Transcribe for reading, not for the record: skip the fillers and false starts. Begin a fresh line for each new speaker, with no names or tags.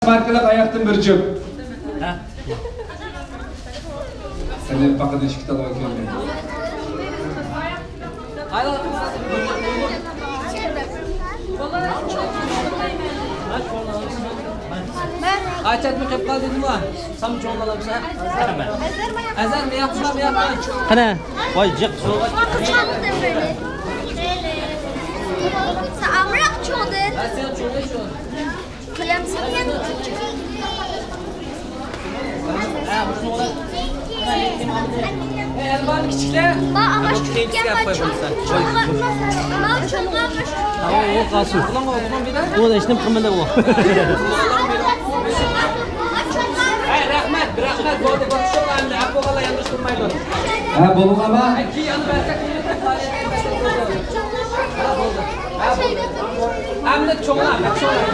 Markalar ayaktan bir cüp. Seni bakın eşik talağa görmeyin.
Ayçat mı kep kaldın mı? Sam çoğalalım sen. Ezer mi yapma mı yapma? Kana? Vay cık soğuk.
Çandım böyle. Sen amrak çoğdun.
Ben sen çoğulayım şu.
Kılım sen yan.
Ha bu soğuk. Elvan küçükler.
Ba ama şu
Kekisi yapayım sen.
Ama çoğunluğa baş.
Tamam o kalsın. Ulan o bir de. O da işte kımında bu. Hey rahmet, rahmet. Doğru bakışıyor anne. Apo'la yanlış durmayın.
Ha bolun ama.
Ki yanı versek bunu da Ha buldu. Hem de çoğuna, çoğuna.